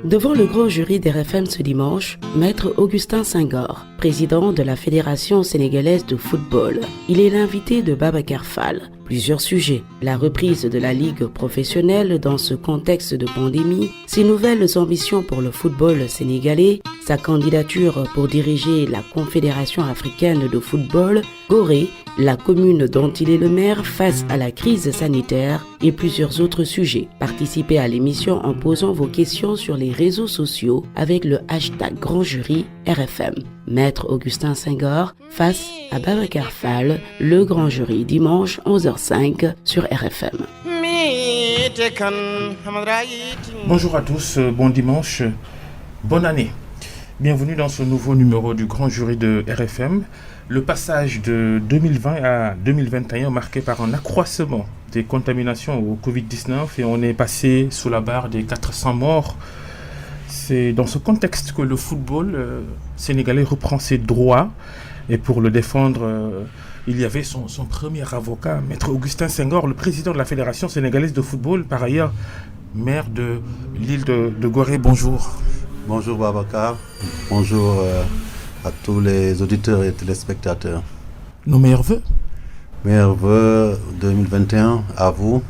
Devant le grand jury d'RFM ce dimanche, Maître Augustin Senghor, président de la Fédération sénégalaise de football. Il est l'invité de Babacar Fall. Plusieurs sujets, la reprise de la ligue professionnelle dans ce contexte de pandémie, ses nouvelles ambitions pour le football sénégalais, sa candidature pour diriger la Confédération africaine de football, Gorée, la commune dont il est le maire face à la crise sanitaire et plusieurs autres sujets. Participez à l'émission en posant vos questions sur les réseaux sociaux avec le hashtag Grand Jury RFM. Maître Augustin Senghor face à Babacar Fall, le Grand Jury dimanche 11h05 sur RFM. Bonjour à tous, bon dimanche, bonne année. Bienvenue dans ce nouveau numéro du Grand Jury de RFM. Le passage de 2020 à 2021 marqué par un accroissement des contaminations au Covid-19 et on est passé sous la barre des 400 morts. C'est dans ce contexte que le football sénégalais reprend ses droits et pour le défendre, il y avait son premier avocat, Maître Augustin Senghor, le président de la Fédération sénégalaise de football, par ailleurs maire de l'île de Gorée. Bonjour. Bonjour Babacar, bonjour à tous les auditeurs et téléspectateurs. Nos meilleurs vœux. Meilleurs vœux 2021 à vous,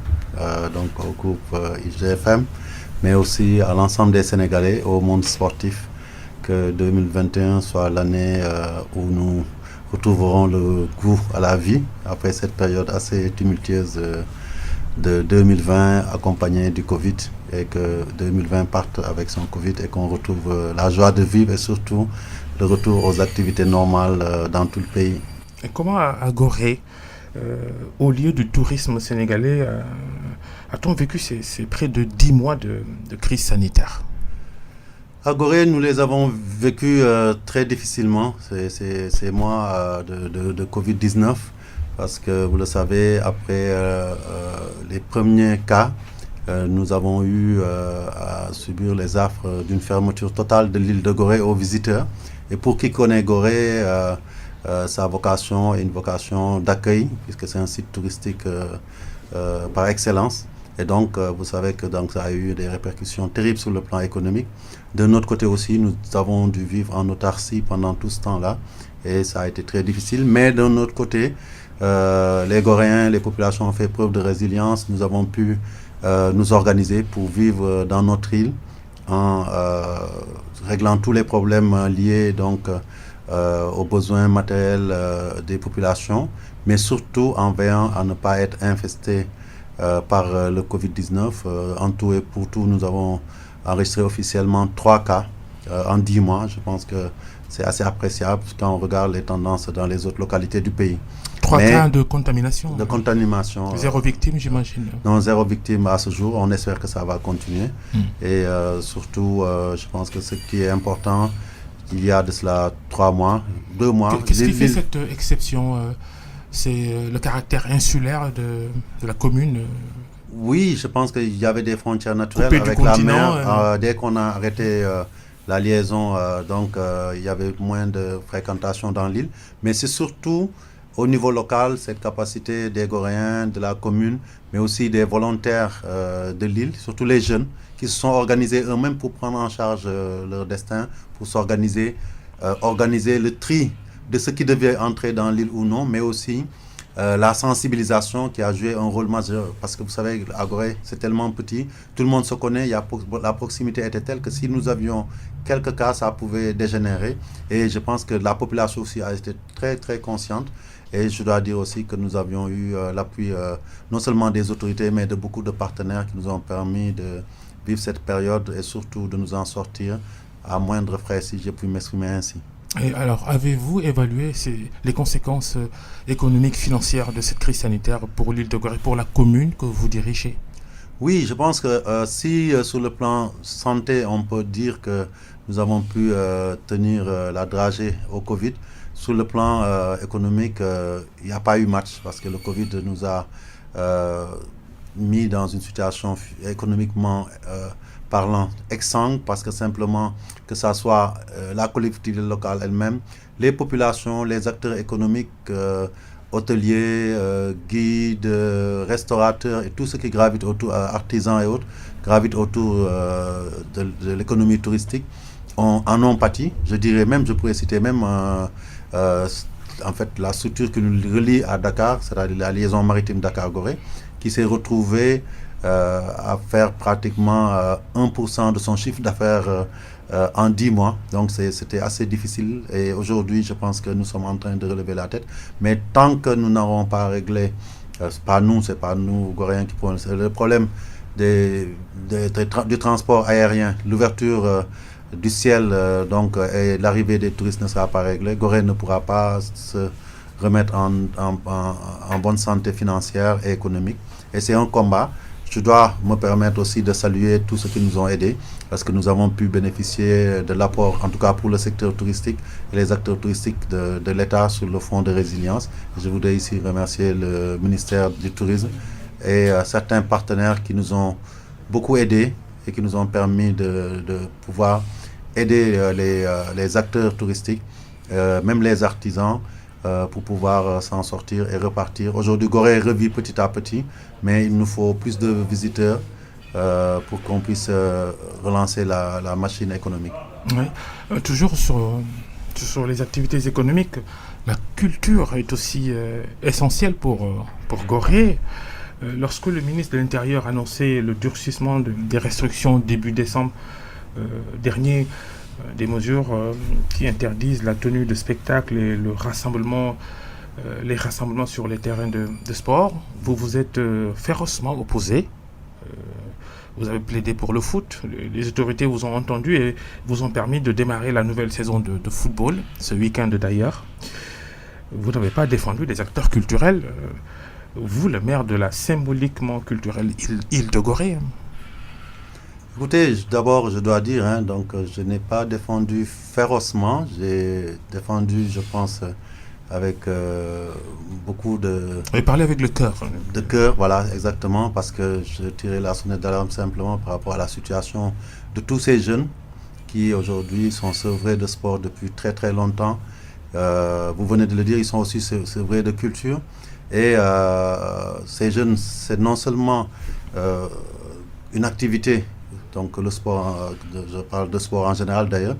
donc au groupe IGFM, mais aussi à l'ensemble des Sénégalais, au monde sportif, que 2021 soit l'année où nous retrouverons le goût à la vie, après cette période assez tumultueuse de 2020 accompagnée du Covid, et que 2020 parte avec son Covid et qu'on retrouve la joie de vivre et surtout le retour aux activités normales dans tout le pays. Et comment à Gorée, au lieu du tourisme sénégalais, a-t-on vécu ces près de 10 mois de crise sanitaire? À Gorée, nous les avons vécus très difficilement, ces mois de Covid-19, parce que vous le savez, après les premiers cas, nous avons eu à subir les affres d'une fermeture totale de l'île de Gorée aux visiteurs. Et pour qui connaît Gorée, sa vocation est une vocation d'accueil, puisque c'est un site touristique par excellence. Et donc, vous savez que ça a eu des répercussions terribles sur le plan économique. De notre côté aussi, nous avons dû vivre en autarcie pendant tout ce temps-là. Et ça a été très difficile. Mais de notre côté, les Goréens, les populations ont fait preuve de résilience. Nous avons pu nous organiser pour vivre dans notre île en réglant tous les problèmes liés donc aux besoins matériels des populations, mais surtout en veillant à ne pas être infestés par le Covid-19. En tout et pour tout, nous avons enregistré officiellement 3 cas en 10 mois. Je pense que c'est assez appréciable quand on regarde les tendances dans les autres localités du pays. 3 cas de contamination. De contamination. 0 victime, j'imagine. Non, 0 victime à ce jour. On espère que ça va continuer. Et surtout, je pense que ce qui est important, il y a de cela 3 mois, 2 mois. Qu'est-ce qui fait cette exception? C'est le caractère insulaire de la commune. Oui, je pense qu'il y avait des frontières naturelles avec la mer. Dès qu'on a arrêté la liaison, il y avait moins de fréquentation dans l'île. Mais c'est surtout au niveau local, cette capacité des Goréens, de la commune, mais aussi des volontaires de l'île, surtout les jeunes, qui se sont organisés eux-mêmes pour prendre en charge leur destin, pour s'organiser, organiser le tri de ce qui devait entrer dans l'île ou non, mais aussi la sensibilisation qui a joué un rôle majeur. Parce que vous savez, à Gorée, c'est tellement petit, tout le monde se connaît, la proximité était telle que si nous avions quelques cas, ça pouvait dégénérer. Et je pense que la population aussi a été très, très consciente. Et je dois dire aussi que nous avions eu l'appui non seulement des autorités, mais de beaucoup de partenaires qui nous ont permis de vivre cette période et surtout de nous en sortir à moindre frais, si j'ai pu m'exprimer ainsi. Et alors, avez-vous évalué les conséquences économiques, financières de cette crise sanitaire pour l'île de Gorée, pour la commune que vous dirigez? Oui, je pense que si sur le plan santé, on peut dire que nous avons pu tenir la dragée au Covid, sur le plan économique, il n'y a pas eu match parce que le Covid nous a mis dans une situation économiquement parlant exsangue, parce que simplement que ça soit la collectivité locale elle-même, les populations, les acteurs économiques hôteliers, guides, restaurateurs et tout ce qui gravite autour, artisans et autres, gravite autour de l'économie touristique, en ont pâti. Je dirais même, je pourrais citer même en fait la structure qui nous relie à Dakar, c'est-à-dire la liaison maritime Dakar-Gorée, qui s'est retrouvée à faire pratiquement 1% de son chiffre d'affaires en 10 mois. Donc c'était assez difficile et aujourd'hui je pense que nous sommes en train de relever la tête. Mais tant que nous n'aurons pas réglé, c'est pas nous Goréens qui prenons le problème du transport aérien, l'ouverture du ciel et l'arrivée des touristes ne sera pas réglée, Gorée ne pourra pas se remettre en bonne santé financière et économique. Et c'est un combat. Je dois me permettre aussi de saluer tous ceux qui nous ont aidés parce que nous avons pu bénéficier de l'apport, en tout cas pour le secteur touristique et les acteurs touristiques de l'État sur le fonds de résilience. Je voudrais ici remercier le ministère du Tourisme et certains partenaires qui nous ont beaucoup aidés et qui nous ont permis de pouvoir aider les acteurs touristiques, même les artisans, pour pouvoir s'en sortir et repartir. Aujourd'hui, Gorée revit petit à petit, mais il nous faut plus de visiteurs pour qu'on puisse relancer la machine économique. Oui. Toujours sur les activités économiques, la culture est aussi essentielle pour Gorée. Lorsque le ministre de l'Intérieur annonçait le durcissement des restrictions début décembre dernier, des mesures qui interdisent la tenue de spectacles et les rassemblements sur les terrains de sport, vous vous êtes férocement opposé. Vous avez plaidé pour le foot. Les autorités vous ont entendu et vous ont permis de démarrer la nouvelle saison de football, ce week-end d'ailleurs. Vous n'avez pas défendu les acteurs culturels. Vous, le maire de la symboliquement culturelle île de Gorée. Écoutez, d'abord, je dois dire, je n'ai pas défendu férocement. J'ai défendu, je pense, avec beaucoup de... Et parler avec le cœur. De cœur, voilà, exactement, parce que je tirais la sonnette d'alarme simplement par rapport à la situation de tous ces jeunes qui, aujourd'hui, sont sevrés de sport depuis très, très longtemps. Vous venez de le dire, ils sont aussi sevrés de culture. Et ces jeunes, c'est non seulement une activité, donc le sport, je parle de sport en général d'ailleurs,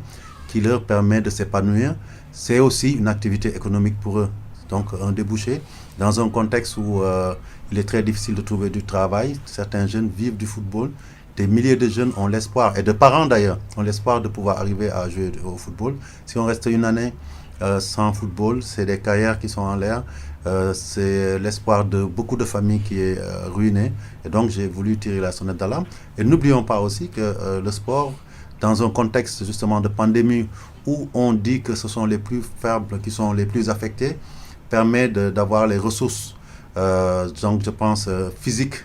qui leur permet de s'épanouir, c'est aussi une activité économique pour eux. Donc un débouché, dans un contexte où il est très difficile de trouver du travail, certains jeunes vivent du football, des milliers de jeunes ont l'espoir, et de parents d'ailleurs, ont l'espoir de pouvoir arriver à jouer au football. Si on reste une année sans football, c'est des carrières qui sont en l'air, c'est l'espoir de beaucoup de familles qui est ruiné. Et donc j'ai voulu tirer la sonnette d'alarme. Et n'oublions pas aussi que le sport, dans un contexte justement de pandémie où on dit que ce sont les plus faibles qui sont les plus affectés, permet d'avoir les ressources, donc je pense physiques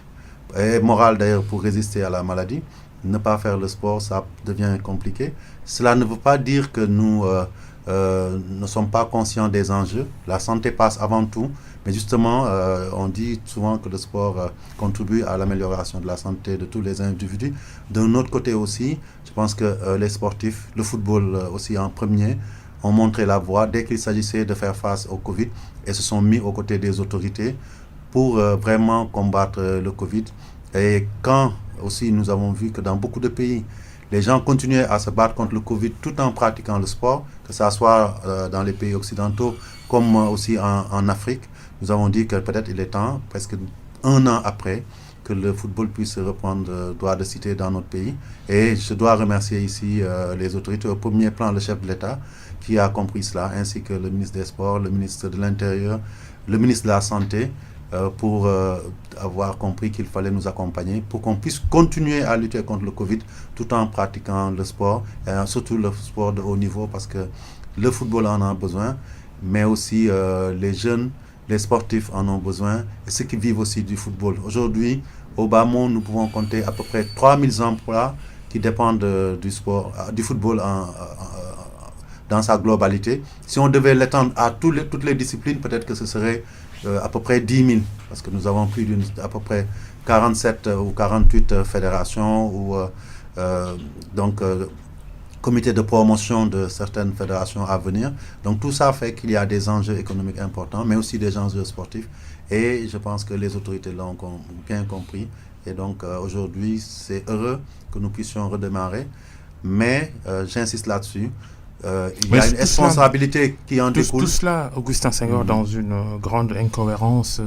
et morales d'ailleurs pour résister à la maladie. Ne pas faire le sport, ça devient compliqué. Cela ne veut pas dire que nous ne sommes pas conscients des enjeux. La santé passe avant tout, mais justement, on dit souvent que le sport contribue à l'amélioration de la santé de tous les individus. D'un autre côté aussi, je pense que les sportifs, le football aussi en premier, ont montré la voie dès qu'il s'agissait de faire face au Covid et se sont mis aux côtés des autorités pour vraiment combattre le Covid. Et quand aussi nous avons vu que dans beaucoup de pays, les gens continuaient à se battre contre le Covid tout en pratiquant le sport, que ce soit dans les pays occidentaux comme aussi en Afrique. Nous avons dit que peut-être il est temps, presque un an après, que le football puisse reprendre droit de cité dans notre pays. Et je dois remercier ici les autorités, au premier plan le chef de l'État, qui a compris cela, ainsi que le ministre des Sports, le ministre de l'Intérieur, le ministre de la Santé, pour avoir compris qu'il fallait nous accompagner pour qu'on puisse continuer à lutter contre le Covid tout en pratiquant le sport, et surtout le sport de haut niveau, parce que le football en a besoin, mais aussi les jeunes, les sportifs en ont besoin, et ceux qui vivent aussi du football. Aujourd'hui, au bas-mont, nous pouvons compter à peu près 3000 emplois qui dépendent du sport, du football dans sa globalité. Si on devait l'étendre à toutes les disciplines, peut-être que ce serait à peu près 10 000, parce que nous avons plus à peu près 47 ou 48 fédérations, donc comité de promotion de certaines fédérations à venir. Donc tout ça fait qu'il y a des enjeux économiques importants, mais aussi des enjeux sportifs. Et je pense que les autorités l'ont bien compris. Et donc aujourd'hui, c'est heureux que nous puissions redémarrer. Mais j'insiste là-dessus. Il y a une responsabilité qui en découle. Tout cela, Augustin Senghor, dans une grande incohérence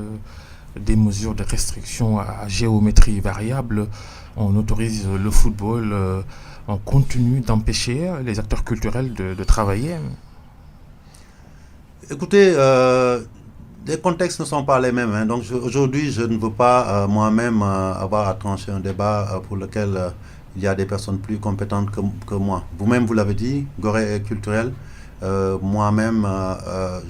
des mesures de restriction à géométrie variable. On autorise le football, on continue d'empêcher les acteurs culturels de travailler. Écoutez, les contextes ne sont pas les mêmes. Hein. Donc aujourd'hui, je ne veux pas moi-même avoir à trancher un débat pour lequel il y a des personnes plus compétentes que moi. Vous-même, vous l'avez dit, Gorée est culturel. Moi-même,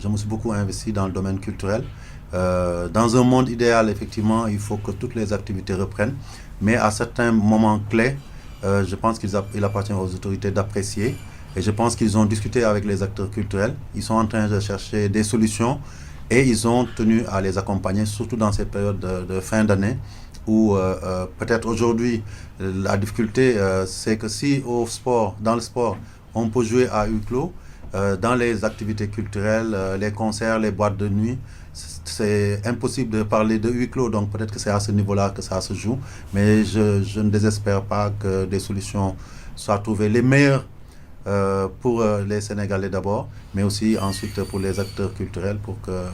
je me suis beaucoup investi dans le domaine culturel. Dans un monde idéal, effectivement, il faut que toutes les activités reprennent. Mais à certains moments clés, je pense qu'il appartient aux autorités d'apprécier. Et je pense qu'ils ont discuté avec les acteurs culturels. Ils sont en train de chercher des solutions et ils ont tenu à les accompagner, surtout dans cette période de fin d'année où peut-être aujourd'hui, la difficulté, c'est que si dans le sport, on peut jouer à huis clos, dans les activités culturelles, les concerts, les boîtes de nuit, c'est impossible de parler de huis clos, donc peut-être que c'est à ce niveau-là que ça se joue, mais je ne désespère pas que des solutions soient trouvées, les meilleures pour les Sénégalais d'abord, mais aussi ensuite pour les acteurs culturels, pour que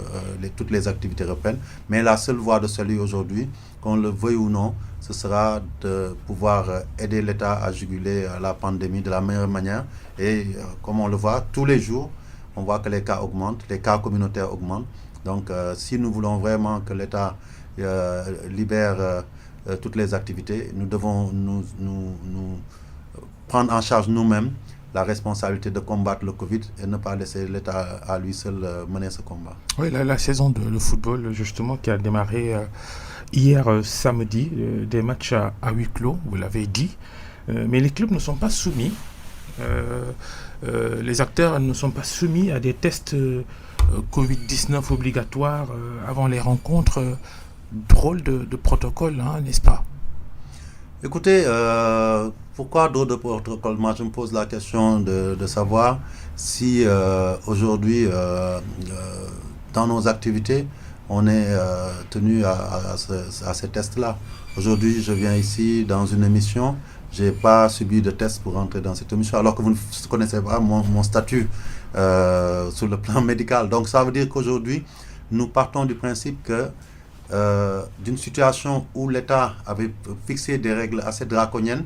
toutes les activités reprennent. Mais la seule voie de salut aujourd'hui, qu'on le veuille ou non, ce sera de pouvoir aider l'État à juguler la pandémie de la meilleure manière. Et comme on le voit, tous les jours, on voit que les cas augmentent, les cas communautaires augmentent. Donc si nous voulons vraiment que l'État libère toutes les activités, nous devons nous prendre en charge nous-mêmes la responsabilité de combattre le Covid et ne pas laisser l'État à lui seul mener ce combat. Oui, la saison de football, justement, qui a démarré hier samedi, des matchs à huis clos, vous l'avez dit, mais les clubs ne sont pas soumis, les acteurs ne sont pas soumis à des tests Covid-19 obligatoires avant les rencontres. Drôle de protocole, hein, n'est-ce pas? Écoutez, pourquoi drôle de protocole? Moi, je me pose la question de savoir si aujourd'hui, dans nos activités, on est tenu à ces tests-là. Aujourd'hui, je viens ici dans une émission, je n'ai pas subi de test pour entrer dans cette émission, alors que vous ne connaissez pas mon statut sur le plan médical. Donc, ça veut dire qu'aujourd'hui, nous partons du principe que d'une situation où l'État avait fixé des règles assez draconiennes,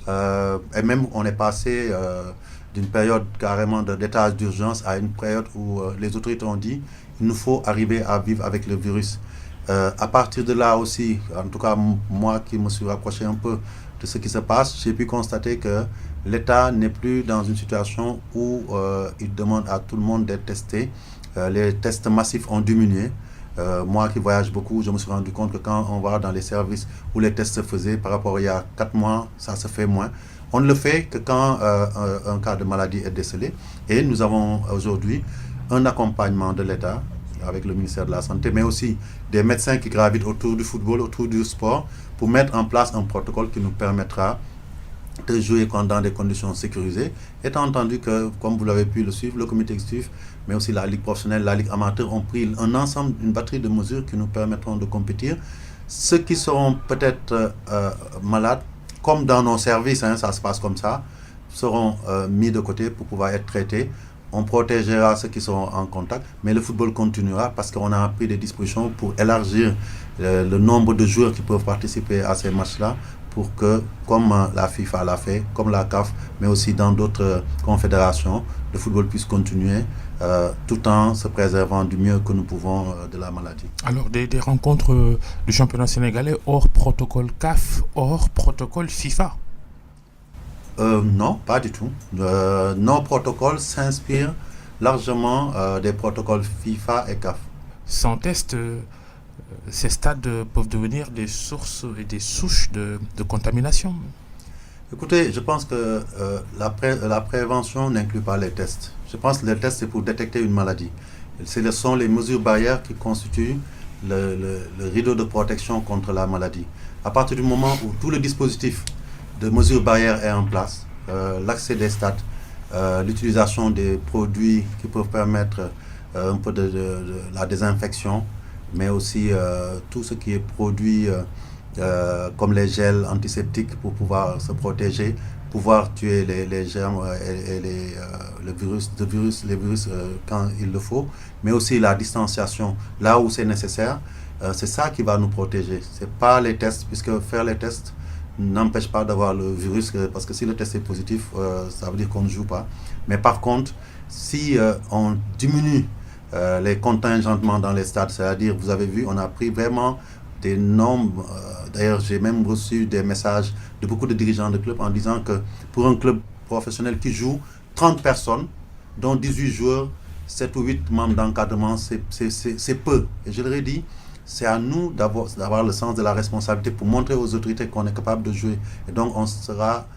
et même on est passé d'une période carrément d'état d'urgence à une période où les autorités ont dit il nous faut arriver à vivre avec le virus. À partir de là aussi, en tout cas moi qui me suis rapproché un peu de ce qui se passe, j'ai pu constater que l'État n'est plus dans une situation où il demande à tout le monde d'être testé. Les tests massifs ont diminué. Moi qui voyage beaucoup, je me suis rendu compte que quand on va dans les services où les tests se faisaient par rapport à il y a 4 mois, ça se fait moins. On ne le fait que quand un cas de maladie est décelé. Et nous avons aujourd'hui un accompagnement de l'État avec le ministère de la Santé, mais aussi des médecins qui gravitent autour du football, autour du sport, pour mettre en place un protocole qui nous permettra de jouer dans des conditions sécurisées. Étant entendu que, comme vous l'avez pu le suivre, le comité exécutif, mais aussi la Ligue professionnelle, la Ligue amateur ont pris une batterie de mesures qui nous permettront de compétir. Ceux qui seront peut-être malades, comme dans nos services, hein, ça se passe comme ça, seront mis de côté pour pouvoir être traités. On protégera ceux qui seront en contact, mais le football continuera parce qu'on a pris des dispositions pour élargir le nombre de joueurs qui peuvent participer à ces matchs-là, pour que, comme la FIFA l'a fait, comme la CAF, mais aussi dans d'autres confédérations, le football puisse continuer tout en se préservant du mieux que nous pouvons de la maladie. Alors, des rencontres du championnat sénégalais hors protocole CAF, hors protocole FIFA? Non, pas du tout. Nos protocoles s'inspirent largement des protocoles FIFA et CAF. Sans test, ces stades peuvent devenir des sources et des souches de contamination. Écoutez, je pense que la prévention n'inclut pas les tests. Je pense que les tests, c'est pour détecter une maladie. Ce sont les mesures barrières qui constituent le rideau de protection contre la maladie. À partir du moment où tout le dispositif de mesures barrières est en place, l'accès des stades, l'utilisation des produits qui peuvent permettre un peu de la désinfection, mais aussi tout ce qui est produit comme les gels antiseptiques pour pouvoir se protéger, pouvoir tuer les germes et les virus quand il le faut, mais aussi la distanciation là où c'est nécessaire. C'est ça qui va nous protéger. C'est pas les tests, puisque faire les tests n'empêche pas d'avoir le virus, parce que si le test est positif, ça veut dire qu'on ne joue pas. Mais par contre, si on diminue les contingentements dans les stades, c'est-à-dire, vous avez vu, on a pris vraiment des nombres. D'ailleurs, j'ai même reçu des messages de beaucoup de dirigeants de clubs en disant que pour un club professionnel qui joue 30 personnes, dont 18 joueurs, 7 ou 8 membres d'encadrement, c'est peu. Et je leur ai dit, c'est à nous d'avoir le sens de la responsabilité pour montrer aux autorités qu'on est capable de jouer. Et donc, on sera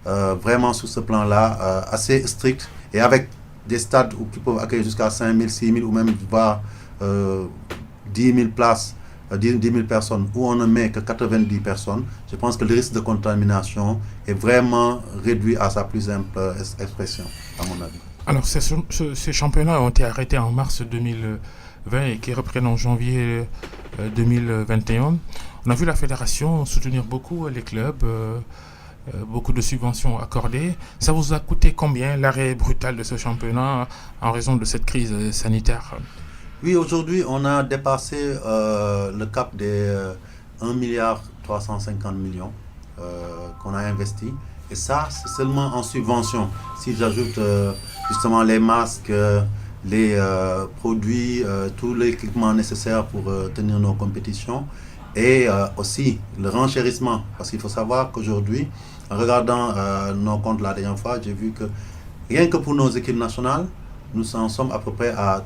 vraiment sur ce plan-là assez strict, et avec des stades qui peuvent accueillir jusqu'à 5 000, 6 000 ou même voire 10 000 places, 10 000 personnes, où on ne met que 90 personnes. Je pense que le risque de contamination est vraiment réduit à sa plus simple expression, à mon avis. Alors, ces championnats ont été arrêtés en mars 2020 et qui reprennent en janvier 2021. On a vu la fédération soutenir beaucoup les clubs, beaucoup de subventions accordées. Ça vous a coûté combien l'arrêt brutal de ce championnat en raison de cette crise sanitaire? Oui, aujourd'hui, on a dépassé le cap des 1,350 milliard qu'on a investi. Et ça, c'est seulement en subvention. Si j'ajoute justement les masques, les produits, tout l'équipement nécessaire pour tenir nos compétitions, et aussi le renchérissement. Parce qu'il faut savoir qu'aujourd'hui, en regardant nos comptes la dernière fois, j'ai vu que rien que pour nos équipes nationales, nous en sommes à peu près à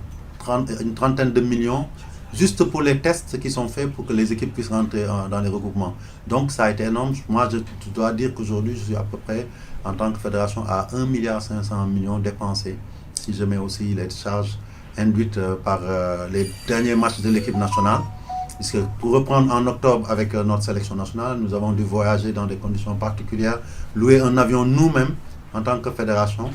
une trentaine de millions, juste pour les tests qui sont faits pour que les équipes puissent rentrer dans les regroupements. Donc ça a été énorme. Moi, je dois dire qu'aujourd'hui, je suis à peu près, en tant que fédération, à 1,5 milliard dépensés, si je mets aussi les charges induites par les derniers matchs de l'équipe nationale. Puisque pour reprendre en octobre avec notre sélection nationale, nous avons dû voyager dans des conditions particulières, louer un avion nous-mêmes en tant que fédération,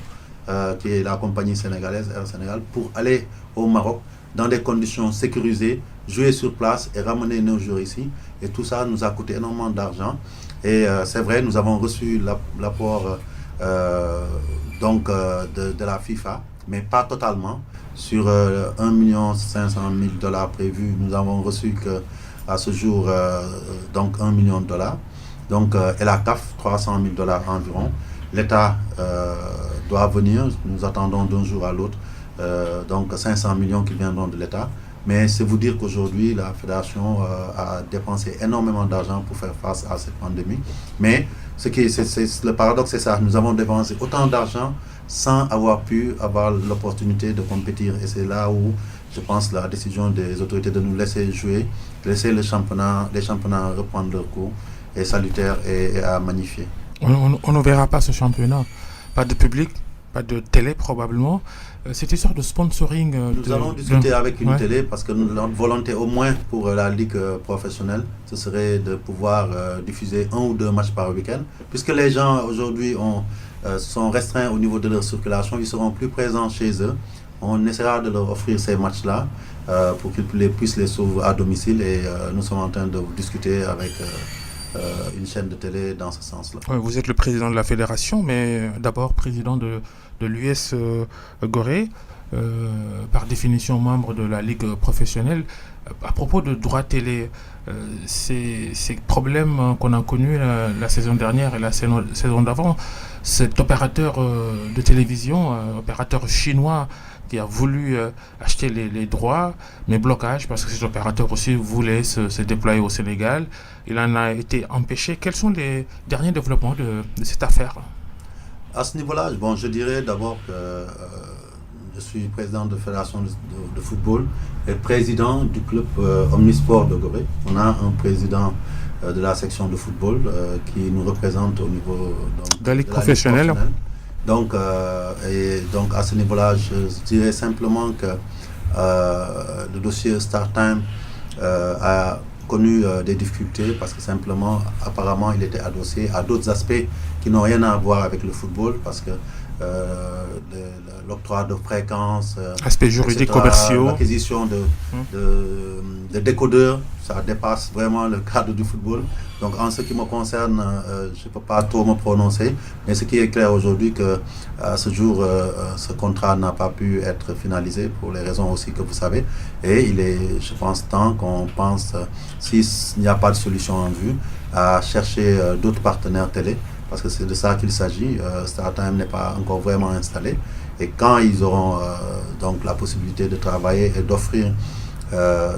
qui est la compagnie sénégalaise Air Sénégal, pour aller au Maroc dans des conditions sécurisées, jouer sur place et ramener nos joueurs ici. Et tout ça nous a coûté énormément d'argent. Et c'est vrai, nous avons reçu l'apport de la FIFA, mais pas totalement. Sur 1,5 million prévus, nous avons reçu à ce jour donc 1 million de dollars. Donc, et la CAF, 300 000 $ environ. L'État doit venir, nous attendons d'un jour à l'autre, donc 500 millions qui viendront de l'État. Mais c'est vous dire qu'aujourd'hui, la fédération a dépensé énormément d'argent pour faire face à cette pandémie. Mais le paradoxe, c'est ça. Nous avons dépensé autant d'argent sans avoir pu avoir l'opportunité de compétir. Et c'est là où, je pense, la décision des autorités de nous laisser jouer, de laisser les championnats reprendre leur cours, est salutaire et à magnifier. On ne verra pas ce championnat. Pas de public, pas de télé probablement. Cette histoire de sponsoring... Nous allons discuter avec une télé, parce que notre volonté au moins pour la ligue professionnelle, ce serait de pouvoir diffuser 1 ou 2 matchs par week-end. Puisque les gens aujourd'hui sont restreints au niveau de leur circulation, ils seront plus présents chez eux. On essaiera de leur offrir ces matchs-là pour qu'ils puissent les sauver à domicile, et nous sommes en train de discuter avec une chaîne de télé dans ce sens-là. Vous êtes le président de la fédération, mais d'abord président de l'US Gorée, par définition membre de la ligue professionnelle. À propos de droits télé, ces problèmes qu'on a connus la saison dernière et la saison d'avant, cet opérateur de télévision, opérateur chinois, qui a voulu acheter les droits, mais blocage, parce que cet opérateur aussi voulait se déployer au Sénégal. Il en a été empêché. Quels sont les derniers développements de cette affaire? À ce niveau-là, je dirais d'abord que je suis président de fédération de football et président du club Omnisport de Gorée. On a un président de la section de football qui nous représente au niveau de la ligue professionnelle. Donc à ce niveau-là, je dirais simplement que le dossier StarTime a connu des difficultés parce que simplement, apparemment, il était adossé à d'autres aspects qui n'ont rien à voir avec le football parce que l'octroi de fréquences, aspects juridiques, etc., commerciaux, l'acquisition de décodeurs, ça dépasse vraiment le cadre du football. Donc en ce qui me concerne, je ne peux pas trop me prononcer, mais ce qui est clair aujourd'hui que à ce jour, ce contrat n'a pas pu être finalisé pour les raisons aussi que vous savez. Et il est, je pense, temps qu'on pense, s'il n'y a pas de solution en vue, à chercher d'autres partenaires télé, parce que c'est de ça qu'il s'agit. StarTime n'est pas encore vraiment installé. Et quand ils auront donc la possibilité de travailler et d'offrir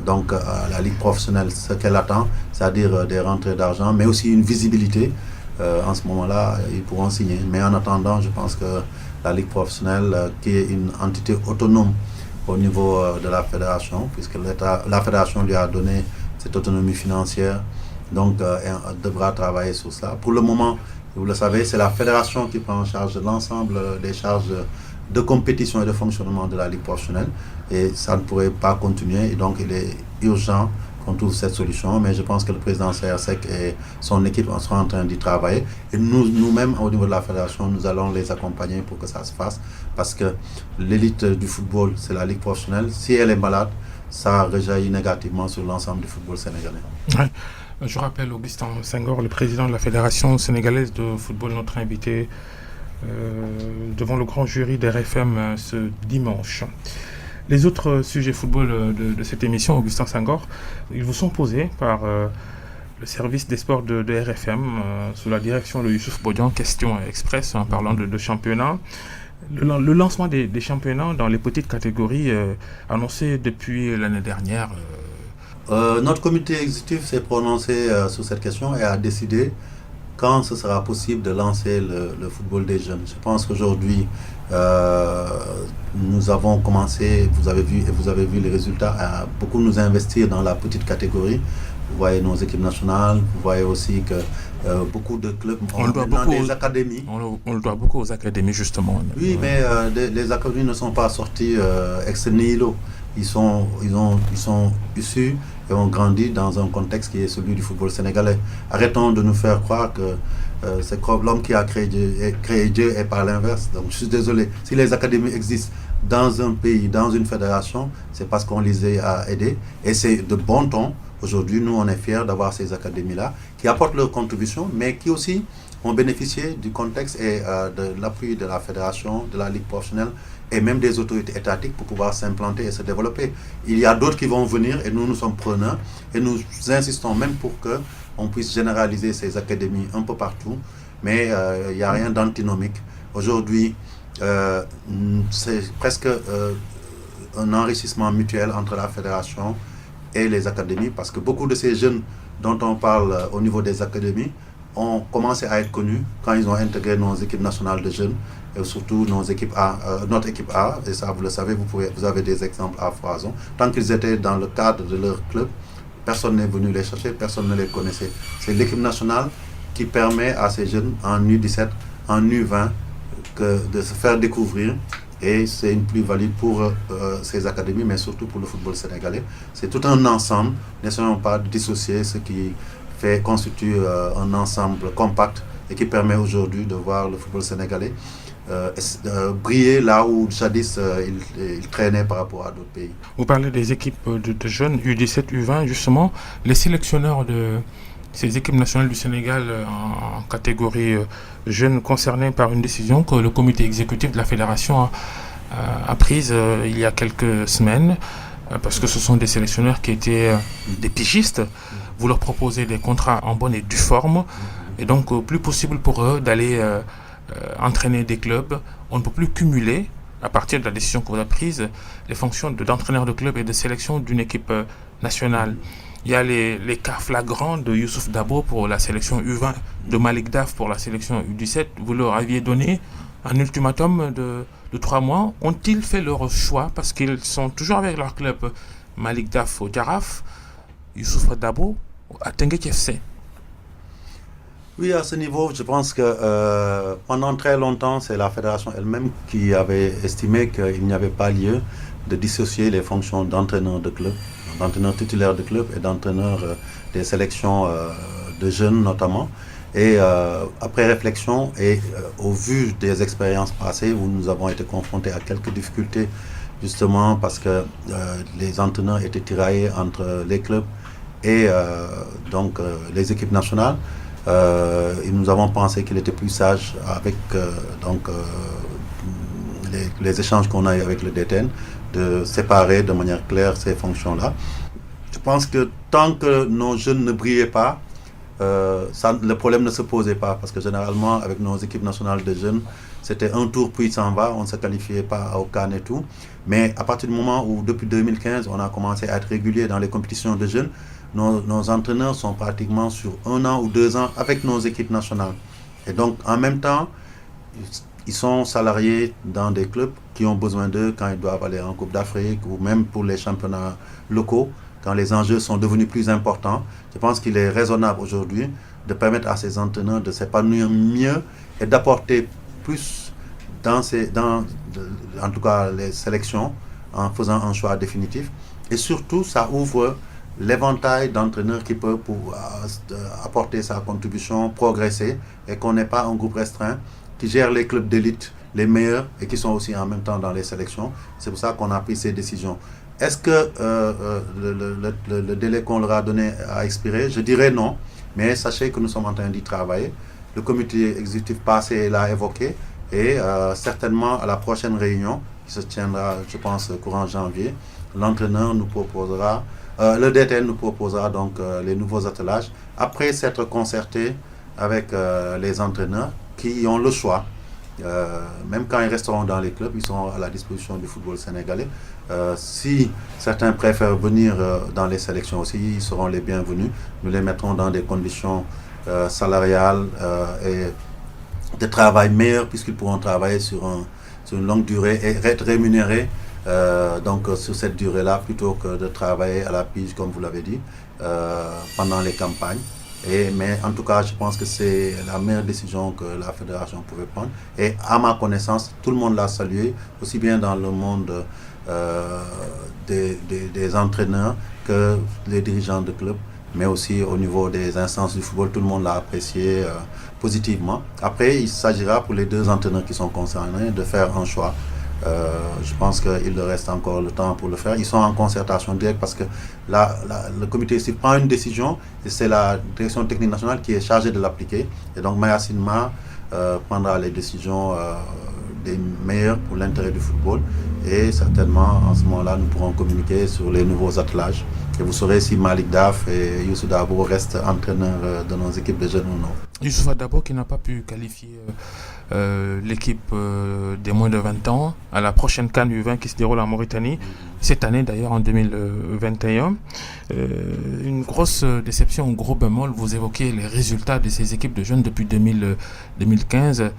donc à la Ligue professionnelle ce qu'elle attend, c'est-à-dire des rentrées d'argent, mais aussi une visibilité, en ce moment-là, ils pourront signer. Mais en attendant, je pense que la Ligue professionnelle, qui est une entité autonome au niveau de la fédération, puisque la fédération lui a donné cette autonomie financière, donc elle devra travailler sur ça. Pour le moment, vous le savez, c'est la fédération qui prend en charge l'ensemble des charges de compétition et de fonctionnement de la Ligue professionnelle, et ça ne pourrait pas continuer, et donc il est urgent qu'on trouve cette solution, mais je pense que le président CRSEC et son équipe sont en train d'y travailler, et nous-mêmes au niveau de la fédération, nous allons les accompagner pour que ça se fasse, parce que l'élite du football, c'est la Ligue professionnelle. Si elle est malade, ça rejaillit négativement sur l'ensemble du football sénégalais. Ouais. Je rappelle Augustin Senghor, le président de la Fédération sénégalaise de football, notre invité devant le grand jury d'RFM ce dimanche. Les autres sujets football de cette émission, Augustin Senghor, ils vous sont posés par le service des sports de RFM sous la direction de Youssouf Bodian, question express en parlant de championnat. Le lancement des championnats dans les petites catégories annoncé depuis l'année dernière. Notre comité exécutif s'est prononcé sur cette question et a décidé quand ce sera possible de lancer le football des jeunes. Je pense qu'aujourd'hui, nous avons commencé, vous avez vu les résultats, à beaucoup nous investir dans la petite catégorie. Vous voyez nos équipes nationales, vous voyez aussi que beaucoup de clubs ont des académies. On le doit beaucoup aux académies, justement. Oui, mais les académies ne sont pas sorties ex nihilo. Ils sont issus et ont grandi dans un contexte qui est celui du football sénégalais. Arrêtons de nous faire croire que c'est l'homme qui a créé Dieu et pas l'inverse. Donc je suis désolé. Si les académies existent dans un pays, dans une fédération, c'est parce qu'on les a aidés. Et c'est de bon ton. Aujourd'hui, nous, on est fiers d'avoir ces académies-là qui apportent leur contribution, mais qui aussi ont bénéficié du contexte et de l'appui de la fédération, de la Ligue professionnelle et même des autorités étatiques pour pouvoir s'implanter et se développer. Il y a d'autres qui vont venir et nous sommes preneurs et nous insistons même pour qu'on puisse généraliser ces académies un peu partout, mais il n'y a rien d'antinomique. Aujourd'hui, c'est presque un enrichissement mutuel entre la fédération et les académies, parce que beaucoup de ces jeunes dont on parle au niveau des académies ont commencé à être connus quand ils ont intégré nos équipes nationales de jeunes, et surtout notre équipe A, et ça vous le savez, vous avez des exemples à foison. Tant qu'ils étaient dans le cadre de leur club, personne n'est venu les chercher, personne ne les connaissait. C'est l'équipe nationale qui permet à ces jeunes en U17, en U20, de se faire découvrir, et c'est une plus-value pour ces académies, mais surtout pour le football sénégalais. C'est tout un ensemble, n'essayons pas de dissocier ce qui constitue un ensemble compact et qui permet aujourd'hui de voir le football sénégalais briller là où jadis il traînait par rapport à d'autres pays. Vous parlez des équipes de jeunes U17, U20, justement, les sélectionneurs de ces équipes nationales du Sénégal en catégorie jeunes concernés par une décision que le comité exécutif de la fédération a prise il y a quelques semaines, parce que ce sont des sélectionneurs qui étaient des pigistes. Vous leur proposez des contrats en bonne et due forme, et donc plus possible pour eux d'aller entraîner des clubs. On ne peut plus cumuler, à partir de la décision qu'on a prise, les fonctions d'entraîneur de club et de sélection d'une équipe nationale. Il y a les cas flagrants de Youssouf Dabo pour la sélection U20, de Malik Daf pour la sélection U17. Vous leur aviez donné un ultimatum de 3 mois. Ont-ils fait leur choix parce qu'ils sont toujours avec leur club? Malik Daf au Jaraaf, Youssouf Dabo à Teungueth FC. Oui, à ce niveau, je pense que pendant très longtemps, c'est la fédération elle-même qui avait estimé qu'il n'y avait pas lieu de dissocier les fonctions d'entraîneur de club d'entraîneurs titulaires de club et d'entraîneurs des sélections de jeunes notamment. Et après réflexion et au vu des expériences passées où nous avons été confrontés à quelques difficultés, justement parce que les entraîneurs étaient tiraillés entre les clubs et les équipes nationales, nous avons pensé qu'il était plus sage avec les échanges qu'on a eu avec le DTN de séparer de manière claire ces fonctions-là. Je pense que tant que nos jeunes ne brillaient pas, le problème ne se posait pas, parce que généralement avec nos équipes nationales de jeunes, c'était un tour puis il s'en va, on ne se qualifiait pas au CAN et tout. Mais à partir du moment où depuis 2015 on a commencé à être régulier dans les compétitions de jeunes, nos entraîneurs sont pratiquement sur 1 an ou 2 ans avec nos équipes nationales. Et donc en même temps, ils sont salariés dans des clubs qui ont besoin d'eux quand ils doivent aller en Coupe d'Afrique ou même pour les championnats locaux. Quand les enjeux sont devenus plus importants, je pense qu'il est raisonnable aujourd'hui de permettre à ces entraîneurs de s'épanouir mieux et d'apporter plus en tout cas les sélections, en faisant un choix définitif. Et surtout, ça ouvre l'éventail d'entraîneurs qui peuvent apporter sa contribution, progresser, et qu'on n'ait pas un groupe restreint qui gère les clubs d'élite, les meilleurs, et qui sont aussi en même temps dans les sélections. C'est pour ça qu'on a pris ces décisions. Est-ce que le délai qu'on leur a donné a expiré? Je dirais non, mais sachez que nous sommes en train d'y travailler. Le comité exécutif passé l'a évoqué et certainement à la prochaine réunion, qui se tiendra, je pense, courant janvier, l'entraîneur nous proposera, le DTN nous proposera donc les nouveaux attelages, après s'être concerté avec les entraîneurs qui ont le choix. Même quand ils resteront dans les clubs, ils seront à la disposition du football sénégalais. Si certains préfèrent venir dans les sélections aussi, ils seront les bienvenus. Nous les mettrons dans des conditions salariales et de travail meilleures, puisqu'ils pourront travailler sur une longue durée et être rémunérés sur cette durée-là, plutôt que de travailler à la pige, comme vous l'avez dit, pendant les campagnes. Mais en tout cas, je pense que c'est la meilleure décision que la fédération pouvait prendre. Et à ma connaissance, tout le monde l'a salué, aussi bien dans le monde des entraîneurs que les dirigeants de clubs, mais aussi au niveau des instances du football, tout le monde l'a apprécié positivement. Après, il s'agira pour les 2 entraîneurs qui sont concernés de faire un choix. Je pense qu'il leur reste encore le temps pour le faire. Ils sont en concertation directe parce que le comité ici prend une décision et c'est la direction technique nationale qui est chargée de l'appliquer. Et donc Maya Sinma prendra les décisions des meilleures pour l'intérêt du football. Et certainement, en ce moment-là, nous pourrons communiquer sur les nouveaux attelages. Et vous saurez si Malik Daf et Youssou Dabo restent entraîneurs de nos équipes de jeunes ou non. Youssou Dabo qui n'a pas pu qualifier l'équipe des moins de 20 ans à la prochaine CAN U20 qui se déroule en Mauritanie, cette année d'ailleurs en 2021. Une grosse déception, un gros bémol, vous évoquez les résultats de ces équipes de jeunes depuis 2015.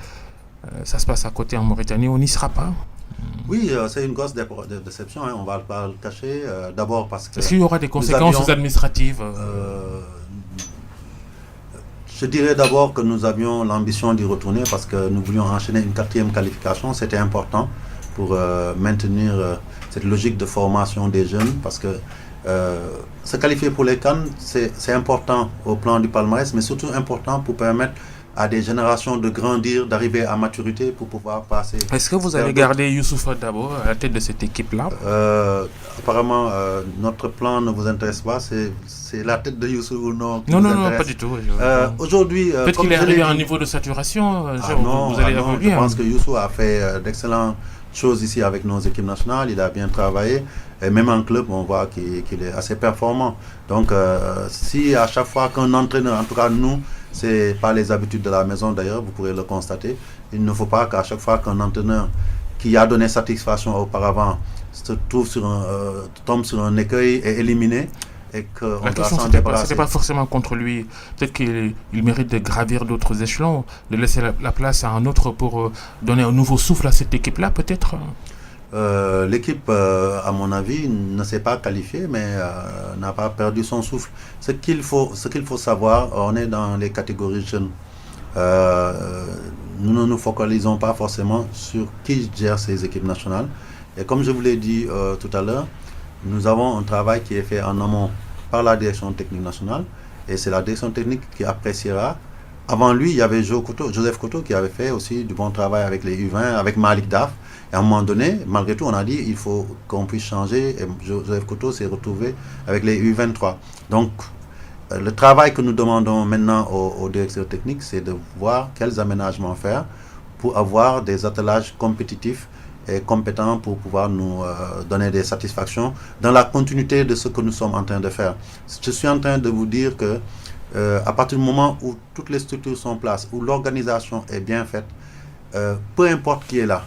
Ça se passe à côté en Mauritanie, on n'y sera pas. Oui, c'est une grosse déception, on ne va pas le cacher. D'abord parce que... Est-ce qu'il y aura des conséquences administratives Je dirais d'abord que nous avions l'ambition d'y retourner parce que nous voulions enchaîner une 4e qualification. C'était important pour maintenir cette logique de formation des jeunes parce que se qualifier pour les CAN, c'est important au plan du palmarès, mais surtout important pour permettre à des générations de grandir, d'arriver à maturité pour pouvoir passer. Est-ce que vous allez garder Youssoupha Dabo à la tête de cette équipe-là? Apparemment, notre plan ne vous intéresse pas. C'est la tête de Youssou ou non qui Non, vous non, intéresse. pas du tout. Aujourd'hui, peut-être qu'il est arrivé à un niveau de saturation. Vous allez évoluer. Je pense que Youssou a fait d'excellentes choses ici avec nos équipes nationales. Il a bien travaillé. Et même en club, on voit qu'il est assez performant. Donc, si à chaque fois qu'un entraîneur, en tout cas nous, c'est pas les habitudes de la maison d'ailleurs, vous pourrez le constater. Il ne faut pas qu'à chaque fois qu'un entraîneur qui a donné satisfaction auparavant tombe sur un écueil et éliminé. Et la question, c'était pas forcément contre lui. Peut-être qu'il mérite de gravir d'autres échelons, de laisser la place à un autre pour donner un nouveau souffle à cette équipe-là, peut-être. L'équipe, à mon avis, ne s'est pas qualifiée, mais n'a pas perdu son souffle. Ce qu'il faut savoir, on est dans les catégories jeunes. Nous ne nous focalisons pas forcément sur qui gère ces équipes nationales. Et comme je vous l'ai dit tout à l'heure, nous avons un travail qui est fait en amont par la direction technique nationale, et c'est la direction technique qui appréciera. Avant lui, il y avait Joseph Koto qui avait fait aussi du bon travail avec les U20, avec Malik Daf. Et à un moment donné, malgré tout, on a dit il faut qu'on puisse changer. Et Joseph Koto s'est retrouvé avec les U23. Donc, le travail que nous demandons maintenant aux directeurs techniques, c'est de voir quels aménagements faire pour avoir des attelages compétitifs et compétents pour pouvoir nous donner des satisfactions dans la continuité de ce que nous sommes en train de faire. Je suis en train de vous dire que à partir du moment où toutes les structures sont en place, où l'organisation est bien faite, peu importe qui est là,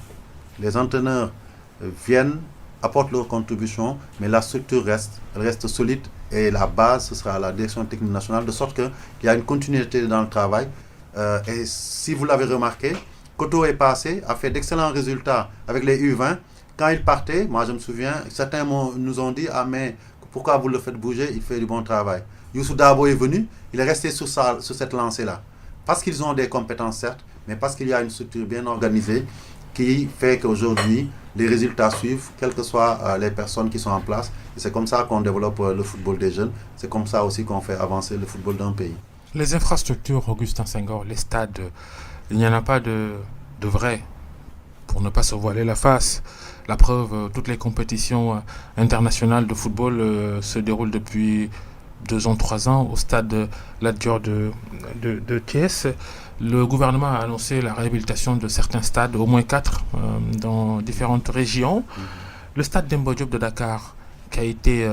les entraîneurs viennent, apportent leur contribution, mais la structure reste solide, et la base, ce sera la direction technique nationale, de sorte qu'il y a une continuité dans le travail. Et si vous l'avez remarqué, Koto est passé, a fait d'excellents résultats avec les U20. Quand il partait, moi je me souviens, certains nous ont dit « Ah mais pourquoi vous le faites bouger, il fait du bon travail ». Youssou Dabo est venu, il est resté sur cette lancée-là. Parce qu'ils ont des compétences, certes, mais parce qu'il y a une structure bien organisée qui fait qu'aujourd'hui, les résultats suivent, quelles que soient les personnes qui sont en place. Et c'est comme ça qu'on développe le football des jeunes. C'est comme ça aussi qu'on fait avancer le football d'un pays. Les infrastructures, Augustin Senghor, les stades, il n'y en a pas de vrai, pour ne pas se voiler la face. La preuve, toutes les compétitions internationales de football se déroulent depuis 2 ans, 3 ans au stade Lat Dior de Thiès. Le gouvernement a annoncé la réhabilitation de certains stades, au moins 4, dans différentes régions. Le stade Demba Diop de Dakar, qui a été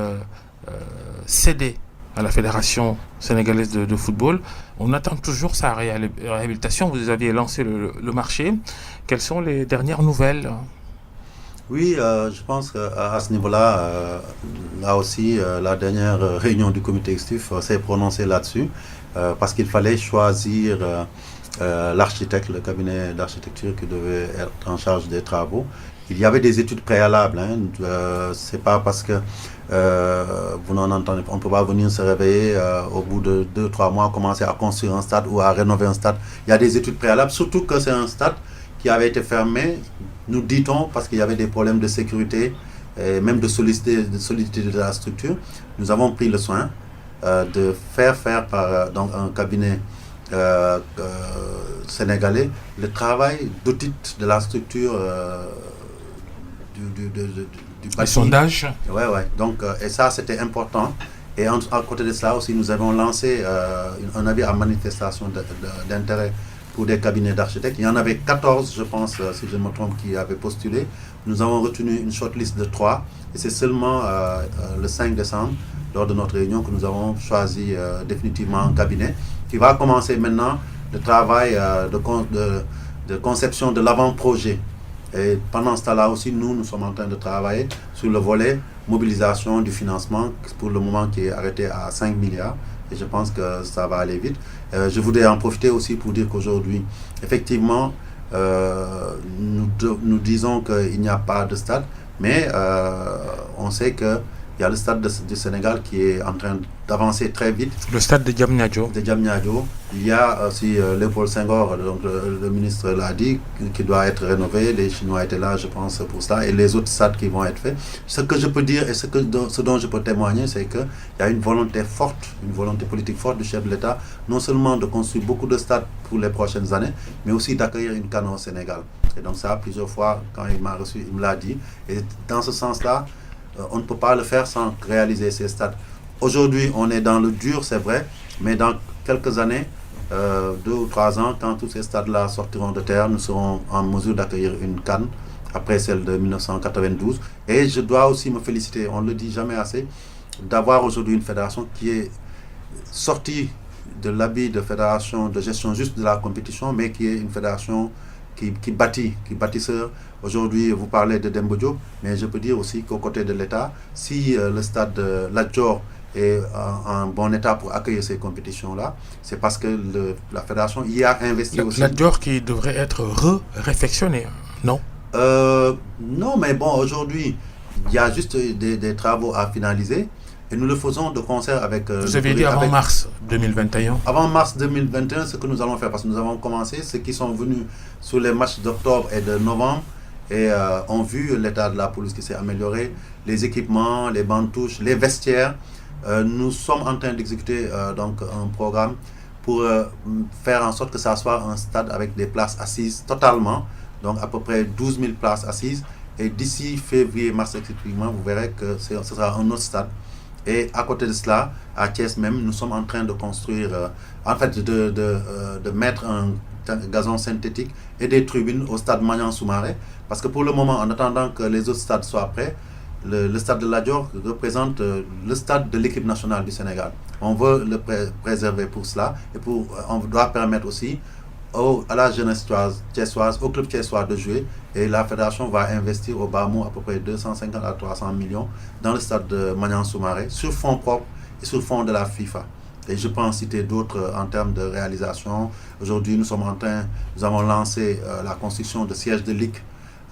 cédé à la Fédération sénégalaise de football, on attend toujours sa réhabilitation. Vous aviez lancé le marché. Quelles sont les dernières nouvelles ? Oui, je pense qu'à ce niveau-là, là aussi, la dernière réunion du comité exécutif s'est prononcée là-dessus, parce qu'il fallait choisir l'architecte, le cabinet d'architecture qui devait être en charge des travaux. Il y avait des études préalables. C'est pas parce que vous n'en entendez pas, on ne peut pas venir se réveiller au bout de 2-3 mois, commencer à construire un stade ou à rénover un stade. Il y a des études préalables, surtout que c'est un stade qui avait été fermé, nous dit-on, parce qu'il y avait des problèmes de sécurité et même de solidité de la structure. Nous avons pris le soin de faire par donc un cabinet sénégalais le travail d'audit de la structure du Les sondages. Ouais. Donc, et ça, c'était important. Et à côté de cela aussi, nous avons lancé un avis à manifestation d'intérêt pour des cabinets d'architectes. Il y en avait 14, je pense, si je ne me trompe, qui avaient postulé. Nous avons retenu une shortlist de 3. Et c'est seulement le 5 décembre, lors de notre réunion, que nous avons choisi définitivement un cabinet qui va commencer maintenant le travail de conception de l'avant-projet. Et pendant ce temps-là aussi, nous sommes en train de travailler sur le volet mobilisation du financement, pour le moment qui est arrêté à 5 milliards. Et je pense que ça va aller vite. Je voudrais en profiter aussi pour dire qu'aujourd'hui, effectivement, nous disons qu'il n'y a pas de stade, mais on sait qu'il y a le stade du Sénégal qui est en train d'avancer très vite. Le stade de Diamniadio. Il y a aussi Léopold Senghor, donc le ministre l'a dit, qui doit être rénové. Les Chinois étaient là, je pense, pour ça, et les autres stades qui vont être faits. Ce que je peux dire et ce dont je peux témoigner, c'est qu'il y a une volonté forte, une volonté politique forte du chef de l'État, non seulement de construire beaucoup de stades pour les prochaines années, mais aussi d'accueillir une CAN au Sénégal. Et donc ça, plusieurs fois, quand il m'a reçu, il me l'a dit. Et dans ce sens-là, on ne peut pas le faire sans réaliser ces stades. Aujourd'hui, on est dans le dur, c'est vrai, mais dans quelques années, 2 ou 3 ans, quand tous ces stades-là sortiront de terre, nous serons en mesure d'accueillir une CAN, après celle de 1992. Et je dois aussi me féliciter, on ne le dit jamais assez, d'avoir aujourd'hui une fédération qui est sortie de l'habit de fédération de gestion juste de la compétition, mais qui est une fédération qui bâtisseur. Aujourd'hui, vous parlez de Demba Diop, mais je peux dire aussi qu'au côté de l'État, si le stade Lat Dior est en bon état pour accueillir ces compétitions-là, c'est parce que la fédération y a investi aussi. Lat Dior qui devrait être réfectionné, non? Non, mais bon, aujourd'hui, il y a juste des travaux à finaliser. Et nous le faisons de concert avec... Vous avez dit avant mars 2021. Avant mars 2021, ce que nous allons faire, parce que nous avons commencé, ceux qui sont venus sur les matchs d'octobre et de novembre, et ont vu l'état de la pelouse qui s'est amélioré, les équipements, les bancs de touche, les vestiaires. Nous sommes en train d'exécuter donc un programme pour faire en sorte que ça soit un stade avec des places assises totalement, donc à peu près 12 000 places assises. Et d'ici février-mars explicitement, vous verrez que ce sera un autre stade. Et à côté de cela, à Thiès même, nous sommes en train de construire, de mettre un gazon synthétique et des tribunes au stade Maniang Soumaré. Parce que pour le moment, en attendant que les autres stades soient prêts, le stade de Lat Dior représente le stade de l'équipe nationale du Sénégal. On veut le préserver pour cela et on doit permettre aussi à la jeunesse thiessoise, au club thiessois de jouer, et la fédération va investir au bas mot à peu près 250 à 300 millions dans le stade de Maniang Soumaré sur fonds propres et sur fonds de la FIFA. Et je peux en citer d'autres en termes de réalisation. Aujourd'hui, nous avons lancé la construction de sièges de ligue,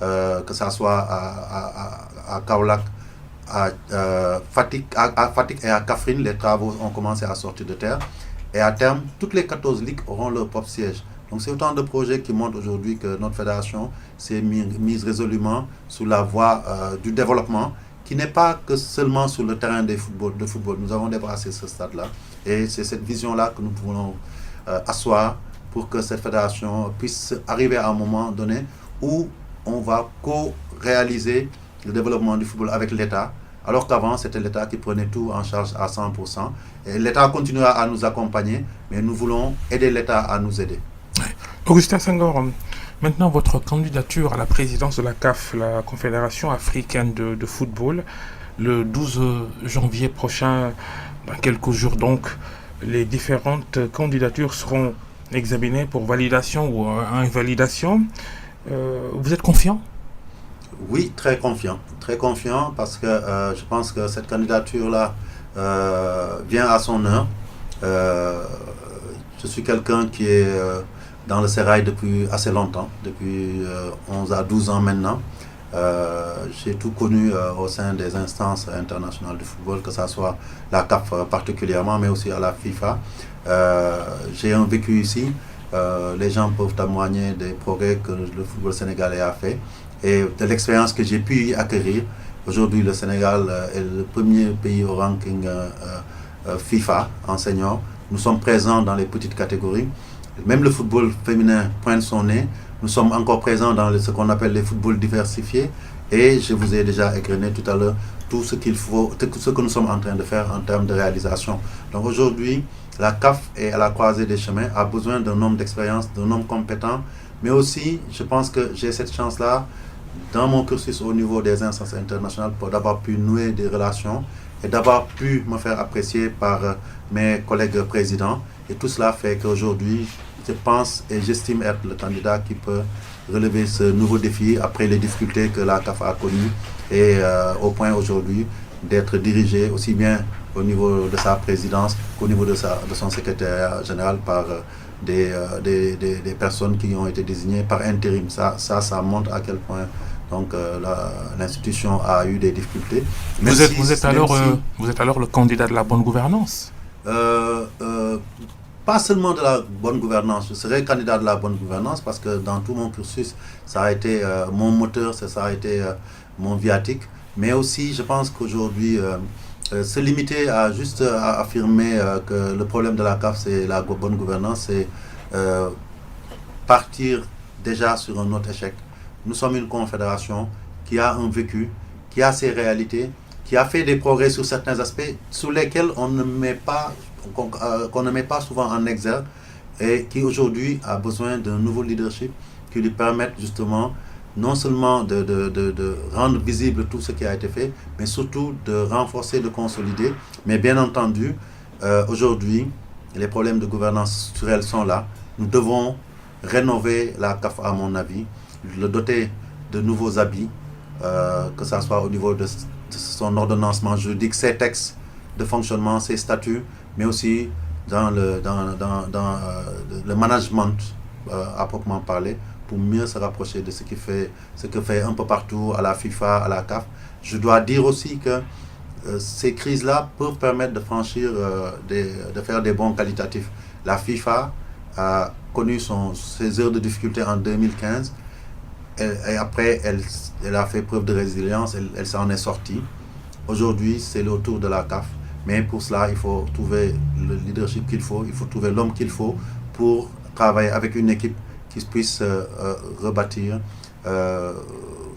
que ce soit à Kaolack, à Fatick et à Kaffrine. Les travaux ont commencé à sortir de terre. Et à terme, toutes les 14 ligues auront leur propre siège. Donc c'est autant de projets qui montrent aujourd'hui que notre fédération s'est mise résolument sur la voie du développement, qui n'est pas que seulement sur le terrain de football. Nous avons dépassé ce stade-là. Et c'est cette vision-là que nous voulons asseoir pour que cette fédération puisse arriver à un moment donné où on va co-réaliser le développement du football avec l'État, alors qu'avant, c'était l'État qui prenait tout en charge à 100%. Et l'État continuera à nous accompagner, mais nous voulons aider l'État à nous aider. Augustin Senghor, maintenant votre candidature à la présidence de la CAF, la Confédération africaine de football, le 12 janvier prochain, dans quelques jours donc, les différentes candidatures seront examinées pour validation ou invalidation. Vous êtes confiant ? Oui, très confiant parce que je pense que cette candidature-là vient à son heure. Je suis quelqu'un qui est dans le sérail depuis assez longtemps, depuis 11 à 12 ans maintenant. J'ai tout connu au sein des instances internationales du football, que ce soit la CAF particulièrement, mais aussi à la FIFA. J'ai un vécu ici. Les gens peuvent témoigner des progrès que le football sénégalais a fait et de l'expérience que j'ai pu y acquérir. Aujourd'hui, le Sénégal est le premier pays au ranking FIFA en senior. Nous sommes présents dans les petites catégories. Même le football féminin pointe son nez. Nous sommes encore présents dans ce qu'on appelle les footballs diversifiés. Et je vous ai déjà égrené tout à l'heure tout ce qu'il faut, tout ce que nous sommes en train de faire en termes de réalisation. Donc aujourd'hui, la CAF est à la croisée des chemins, a besoin d'un homme d'expérience, d'un homme compétent. Mais aussi, je pense que j'ai cette chance-là, dans mon cursus au niveau des instances internationales, pour d'avoir pu nouer des relations et d'avoir pu me faire apprécier par mes collègues présidents. Et tout cela fait qu'aujourd'hui, je pense et j'estime être le candidat qui peut relever ce nouveau défi après les difficultés que la CAF a connues et au point aujourd'hui d'être dirigé aussi bien au niveau de sa présidence qu'au niveau de son secrétariat général par des personnes qui ont été désignées par intérim. Ça montre à quel point donc l'institution a eu des difficultés. Vous êtes alors le candidat de la bonne gouvernance. Pas seulement de la bonne gouvernance, je serai candidat de la bonne gouvernance parce que dans tout mon cursus, ça a été mon moteur, ça a été mon viatique. Mais aussi, je pense qu'aujourd'hui, se limiter à juste affirmer que le problème de la CAF, c'est la bonne gouvernance, c'est partir déjà sur un autre échec. Nous sommes une confédération qui a un vécu, qui a ses réalités, qui a fait des progrès sur certains aspects sur lesquels on ne met pas qu'on ne met pas souvent en exergue et qui aujourd'hui a besoin d'un nouveau leadership qui lui permette justement non seulement de rendre visible tout ce qui a été fait, mais surtout de renforcer, de consolider. Mais bien entendu, aujourd'hui, les problèmes de gouvernance structurelle sont là. Nous devons rénover la CAF à mon avis, le doter de nouveaux habits, que ce soit au niveau de son ordonnancement juridique, ses textes de fonctionnement, ses statuts, mais aussi dans le management à proprement parler, pour mieux se rapprocher de ce que fait un peu partout à la FIFA, à la CAF. Je dois dire aussi que ces crises-là peuvent permettre de franchir, de faire des bons qualitatifs. La FIFA a connu ses heures de difficulté en 2015. et après, elle a fait preuve de résilience, elle s'en est sortie. Aujourd'hui, c'est le tour de la CAF. Mais pour cela, il faut trouver le leadership qu'il faut, il faut trouver l'homme qu'il faut pour travailler avec une équipe qui puisse rebâtir,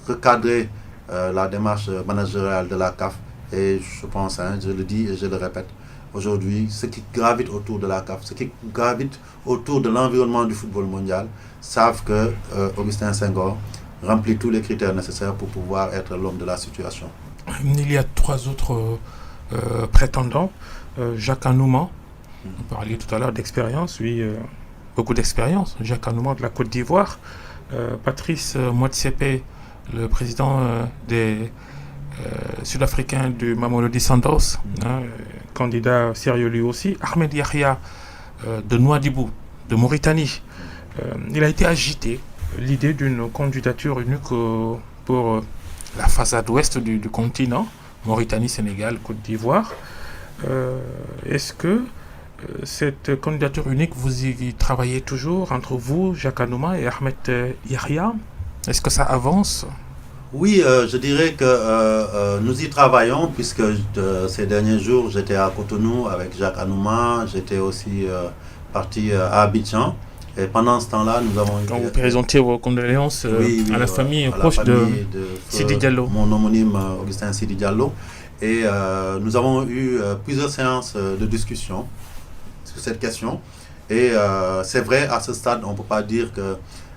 recadrer la démarche managériale de la CAF. Et je pense, je le dis et je le répète, aujourd'hui, ceux qui gravitent autour de la CAF, ceux qui gravitent autour de l'environnement du football mondial, savent que Augustin Senghor remplit tous les critères nécessaires pour pouvoir être l'homme de la situation. Il y a 3 autres prétendants. Jacques Anouma, on parlait tout à l'heure d'expérience, lui, beaucoup d'expérience. Jacques Anouma de la Côte d'Ivoire. Patrice Motsepe, le président des Sud-Africains du Mamelodi Sundowns, candidat sérieux lui aussi. Ahmed Yahya de Nouadhibou, de Mauritanie. Il a été agité l'idée d'une candidature unique pour la façade ouest du continent, Mauritanie, Sénégal, Côte d'Ivoire. Est-ce que cette candidature unique, vous y travaillez toujours entre vous, Jacques Anouma et Ahmed Yahya? Est-ce que ça avance? Oui, je dirais que nous y travaillons puisque ces derniers jours j'étais à Cotonou avec Jacques Anouma, j'étais aussi parti à Abidjan. Et pendant ce temps-là, nous avons... Quand vous présentez vos condoléances à la famille proche de Sidi Diallo. Mon homonyme Augustin Sidi Diallo. Et nous avons eu plusieurs séances de discussion sur cette question. Et c'est vrai, à ce stade, on ne peut pas dire que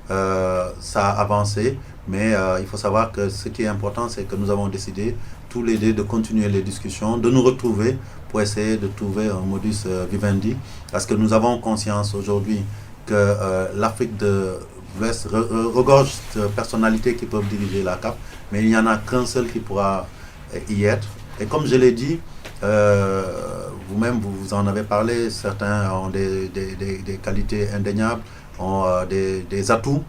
ça a avancé. Mais il faut savoir que ce qui est important, c'est que nous avons décidé tous les deux de continuer les discussions, de nous retrouver pour essayer de trouver un modus vivendi. Parce que nous avons conscience aujourd'hui que l'Afrique de l'Ouest regorge de personnalités qui peuvent diriger la CAF, mais il n'y en a qu'un seul qui pourra y être. Et comme je l'ai dit, vous-même vous en avez parlé, certains ont des qualités indéniables, ont des atouts,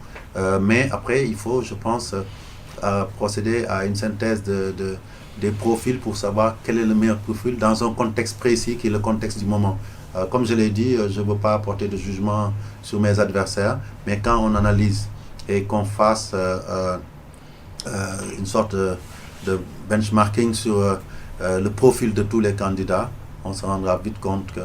mais après il faut, je pense, procéder à une synthèse des profils pour savoir quel est le meilleur profil dans un contexte précis qui est le contexte du moment. Comme je l'ai dit, je ne veux pas apporter de jugement sur mes adversaires, mais quand on analyse et qu'on fasse une sorte de benchmarking sur le profil de tous les candidats, on se rendra vite compte que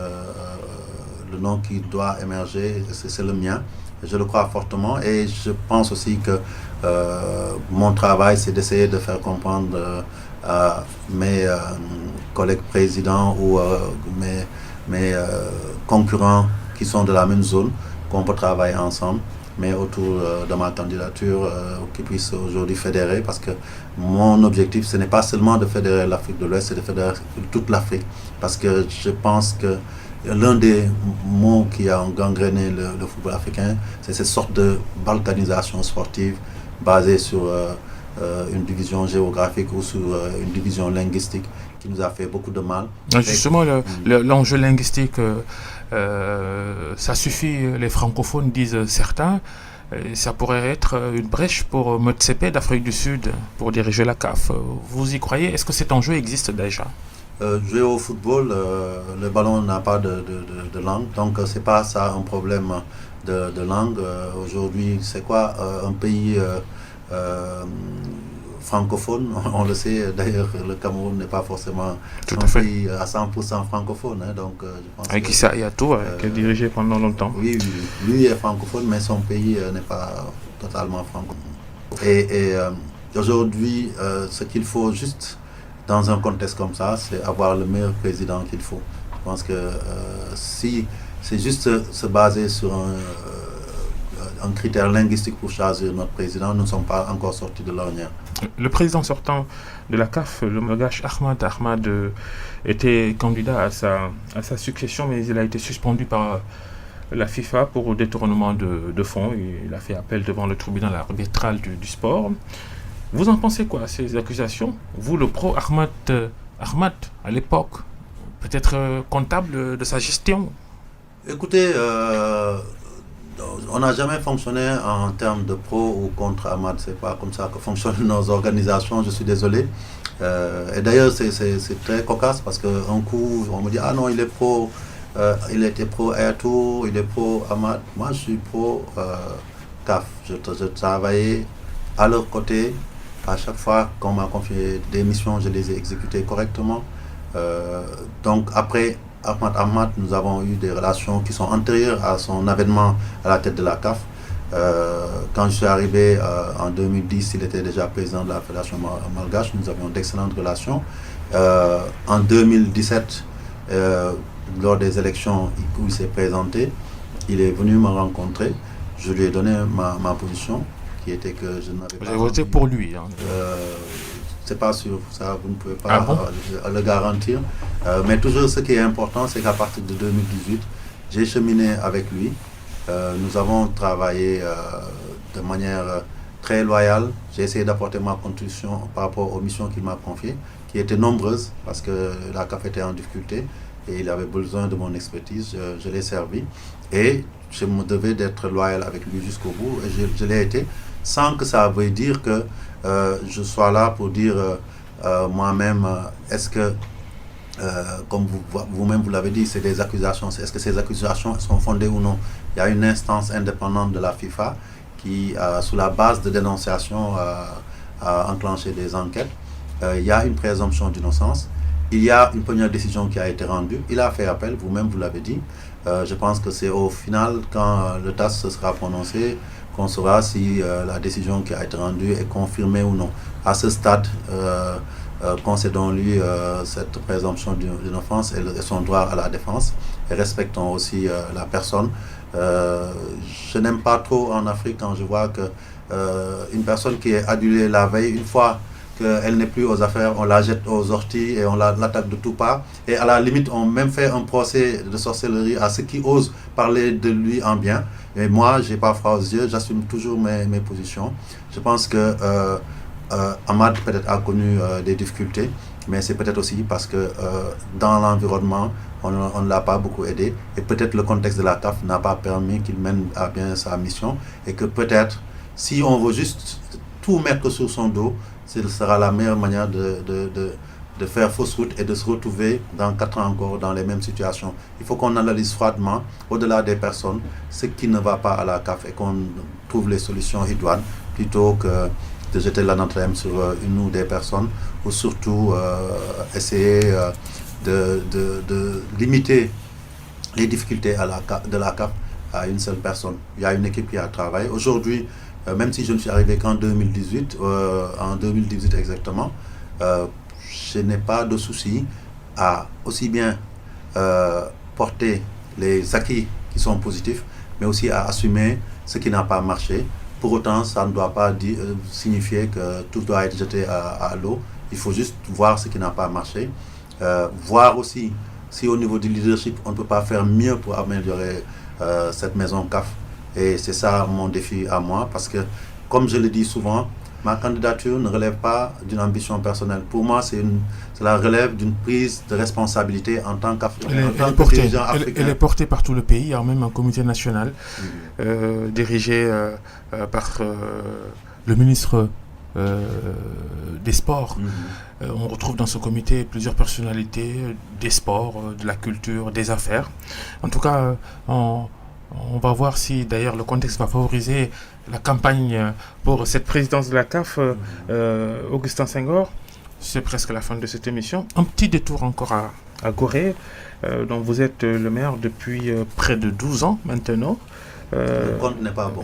le nom qui doit émerger, c'est le mien. Je le crois fortement et je pense aussi que mon travail, c'est d'essayer de faire comprendre à mes collègues présidents ou mes concurrents qui sont de la même zone, qu'on peut travailler ensemble, mais autour de ma candidature qui puisse aujourd'hui fédérer, parce que mon objectif, ce n'est pas seulement de fédérer l'Afrique de l'Ouest, c'est de fédérer toute l'Afrique, parce que je pense que l'un des mots qui a gangréné le football africain, c'est cette sorte de balkanisation sportive basée sur une division géographique ou sur une division linguistique qui nous a fait beaucoup de mal. Justement, l'enjeu linguistique, ça suffit, les francophones disent certains, ça pourrait être une brèche pour Motsepe d'Afrique du Sud pour diriger la CAF. Vous y croyez? Est-ce que cet enjeu existe déjà? Jouer au football, le ballon n'a pas de langue, donc c'est pas ça un problème de langue. Aujourd'hui, c'est quoi un pays francophone? On le sait, d'ailleurs, le Cameroun n'est pas forcément un pays à 100% francophone. Donc, je pense avec Issa Hayatou, qui a dirigé pendant longtemps. Oui, lui est francophone, mais son pays n'est pas totalement francophone. Et aujourd'hui, ce qu'il faut juste dans un contexte comme ça, c'est avoir le meilleur président qu'il faut. Je pense que si c'est juste se baser sur un critère linguistique pour choisir notre président, nous ne sommes pas encore sortis de l'ornière. Le président sortant de la CAF, le Malgache Ahmad était candidat à sa succession, mais il a été suspendu par la FIFA pour détournement de fonds. Il a fait appel devant le tribunal arbitral du sport. Vous en pensez quoi, ces accusations? Vous, le pro Ahmad, à l'époque, peut-être comptable de sa gestion? Écoutez, on n'a jamais fonctionné en termes de pro ou contre Ahmad. C'est pas comme ça que fonctionnent nos organisations, je suis désolé. Et d'ailleurs, c'est très cocasse parce qu'un coup, on me dit « Ah non, il est pro, il était pro Airtour, il est pro Ahmad ». Moi, je suis pro CAF. Je travaillais à leur côté. À chaque fois qu'on m'a confié des missions, je les ai exécutées correctement. Donc après Ahmad, nous avons eu des relations qui sont antérieures à son avènement à la tête de la CAF. Quand je suis arrivé en 2010, il était déjà président de la Fédération malgache. Nous avions d'excellentes relations. En 2017, lors des élections où il s'est présenté, il est venu me rencontrer. Je lui ai donné ma position, qui était que je n'avais pas... Vous avez voté pour lui, hein. C'est pas sûr, ça vous ne pouvez pas le garantir. Mais toujours ce qui est important, c'est qu'à partir de 2018, j'ai cheminé avec lui. Nous avons travaillé de manière très loyale. J'ai essayé d'apporter ma contribution par rapport aux missions qu'il m'a confiées, qui étaient nombreuses, parce que la CAF était en difficulté et il avait besoin de mon expertise. Je l'ai servi et je me devais d'être loyal avec lui jusqu'au bout. Et je l'ai été, sans que ça veuille dire que je sois là pour dire moi-même, est-ce que, comme vous-même vous l'avez dit, c'est des accusations, est-ce que ces accusations sont fondées ou non? Il y a une instance indépendante de la FIFA qui, sous la base de dénonciation, a enclenché des enquêtes. Il y a une présomption d'innocence. Il y a une première décision qui a été rendue. Il a fait appel, vous-même vous l'avez dit. Je pense que c'est au final, quand le TAS se sera prononcé, qu'on saura si la décision qui a été rendue est confirmée ou non. À ce stade, concédons-lui cette présomption d'innocence et son droit à la défense, et respectons aussi la personne. Je n'aime pas trop en Afrique quand je vois que une personne qui est adulée la veille, une fois qu'elle n'est plus aux affaires, on la jette aux orties et on l'attaque de tout part. Et à la limite, on même fait un procès de sorcellerie à ceux qui osent parler de lui en bien. Et moi, je n'ai pas froid aux yeux, j'assume toujours mes positions. Je pense que Ahmad peut-être a connu des difficultés, mais c'est peut-être aussi parce que dans l'environnement, on ne l'a pas beaucoup aidé. Et peut-être le contexte de la CAF n'a pas permis qu'il mène à bien sa mission. Et que peut-être, si on veut juste tout mettre sur son dos, ce sera la meilleure manière de faire fausse route et de se retrouver dans 4 ans encore dans les mêmes situations. Il faut qu'on analyse froidement, au-delà des personnes, ce qui ne va pas à la CAF et qu'on trouve les solutions idoines plutôt que de jeter l'anathème sur une ou des personnes, ou surtout essayer de limiter les difficultés de la CAF à une seule personne. Il y a une équipe qui a travaillé. Aujourd'hui, même si je ne suis arrivé qu'en 2018, en 2018 exactement, je n'ai pas de souci à aussi bien porter les acquis qui sont positifs, mais aussi à assumer ce qui n'a pas marché. Pour autant, ça ne doit pas signifier que tout doit être jeté à l'eau. Il faut juste voir ce qui n'a pas marché. Voir aussi si au niveau du leadership, on ne peut pas faire mieux pour améliorer cette maison CAF. Et c'est ça mon défi à moi, parce que, comme je le dis souvent, ma candidature ne relève pas d'une ambition personnelle. Pour moi, cela relève d'une prise de responsabilité en tant qu'Africain. Elle est portée par tout le pays. Il y a même un comité national dirigé par le ministre des Sports. On retrouve dans ce comité plusieurs personnalités des sports, de la culture, des affaires. En tout cas, on va voir si d'ailleurs le contexte va favoriser la campagne pour cette présidence de la CAF, Augustin Senghor. C'est presque la fin de cette émission. Un petit détour encore à Gorée, dont vous êtes le maire depuis près de 12 ans maintenant. Le compte n'est pas bon.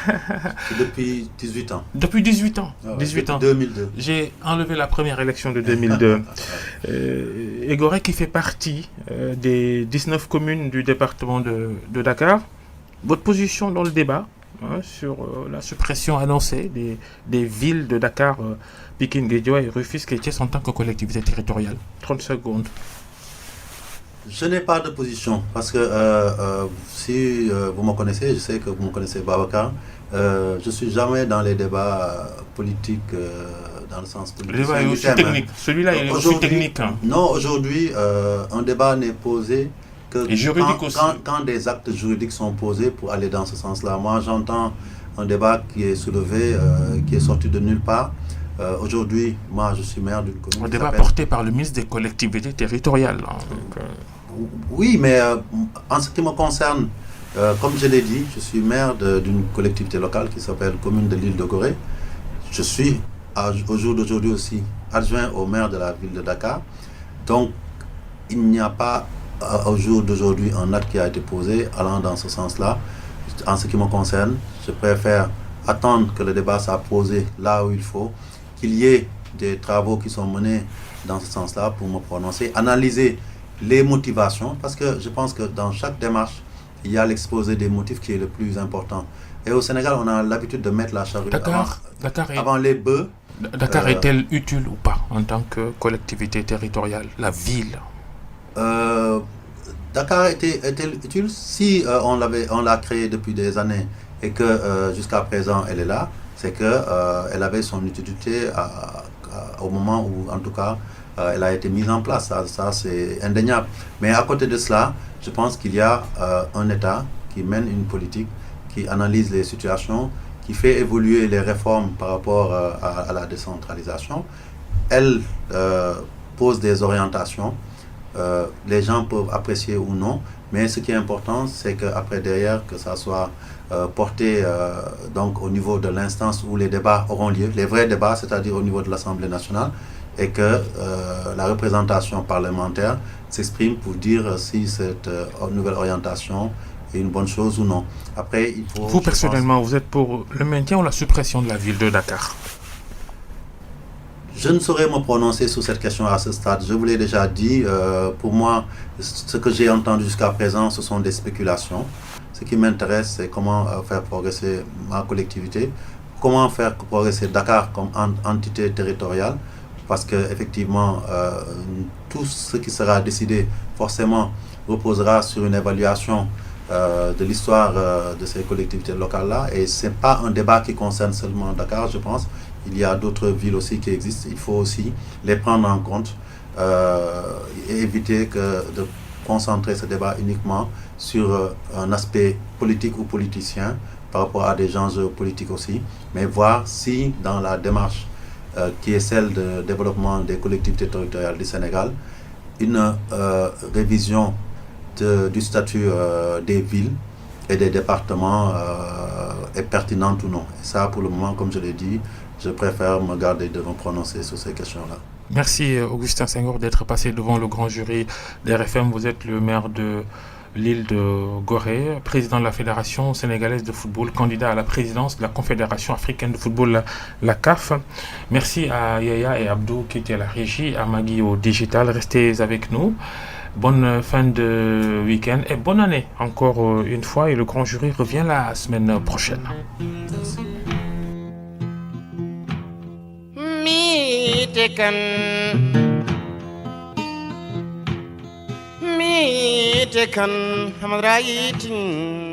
C'est depuis 18 ans. Depuis 18 ans. Ah ouais, 18 ans. 2002. J'ai enlevé la première élection de 2002. Et Gorée qui fait partie des 19 communes du département de Dakar. Votre position dans le débat sur la suppression annoncée des villes de Dakar, Pikine, Guédiawaye, Rufisque et Thiès en tant que collectivité territoriale. 30 secondes. Je n'ai pas de position parce que si vous me connaissez, je sais que vous me connaissez Babacar, je ne suis jamais dans les débats politiques dans le sens politique. Le débat est aussi technique. Celui-là est aussi technique. Non, aujourd'hui, un débat n'est posé que quand des actes juridiques sont posés pour aller dans ce sens-là. Moi, j'entends un débat qui est soulevé, qui est sorti de nulle part. Aujourd'hui, moi, je suis maire d'une commune. Un débat porté par le ministre des collectivités territoriales. Oui, mais en ce qui me concerne, comme je l'ai dit, je suis maire d'une collectivité locale qui s'appelle Commune de l'île de Gorée. je suis au jour d'aujourd'hui aussi adjoint au maire de la ville de Dakar. Donc, il n'y a pas au jour d'aujourd'hui un acte qui a été posé allant dans ce sens-là. En ce qui me concerne, je préfère attendre que le débat soit posé là où il faut, qu'il y ait des travaux qui sont menés dans ce sens-là pour me prononcer, analyser les motivations, parce que je pense que dans chaque démarche, il y a l'exposé des motifs qui est le plus important. Et au Sénégal, on a l'habitude de mettre la charrue avant les bœufs. Dakar est-elle utile ou pas en tant que collectivité territoriale, la ville? Dakar est-elle utile? Si on l'a créée depuis des années et que jusqu'à présent elle est là, c'est qu'elle avait son utilité au moment où, en tout cas, elle a été mise en place. Ça c'est indéniable. Mais à côté de cela, je pense qu'il y a un État qui mène une politique, qui analyse les situations, qui fait évoluer les réformes par rapport à la décentralisation. Elle pose des orientations. Les gens peuvent apprécier ou non, mais ce qui est important, c'est qu'après derrière, que ça soit porté donc au niveau de l'instance où les débats auront lieu, les vrais débats, c'est-à-dire au niveau de l'Assemblée nationale, et que la représentation parlementaire s'exprime pour dire si cette nouvelle orientation est une bonne chose ou non. Après, il faut... Vous, personnellement, vous êtes pour le maintien ou la suppression de la ville de Dakar? Je ne saurais me prononcer sur cette question à ce stade. Je vous l'ai déjà dit, pour moi, ce que j'ai entendu jusqu'à présent, ce sont des spéculations. Ce qui m'intéresse, c'est comment faire progresser ma collectivité, comment faire progresser Dakar comme entité territoriale, parce qu'effectivement, tout ce qui sera décidé, forcément, reposera sur une évaluation de l'histoire de ces collectivités locales-là. Et ce n'est pas un débat qui concerne seulement Dakar, je pense. Il y a d'autres villes aussi qui existent. Il faut aussi les prendre en compte et éviter de concentrer ce débat uniquement sur un aspect politique ou politicien par rapport à des enjeux politiques aussi, mais voir si dans la démarche qui est celle de développement des collectivités territoriales du Sénégal, une révision du statut des villes et des départements est pertinente ou non. Et ça, pour le moment, comme je l'ai dit, je préfère me garder de me prononcer sur ces questions-là. Merci Augustin Senghor d'être passé devant le grand jury d'RFM. Vous êtes le maire de l'île de Gorée, président de la Fédération sénégalaise de football, candidat à la présidence de la Confédération africaine de football, la CAF. Merci à Yaya et Abdou qui étaient à la régie, à Magui au digital. Restez avec nous. Bonne fin de week-end et bonne année encore une fois. Et le grand jury revient la semaine prochaine. Merci. Mi tekan hamrayitin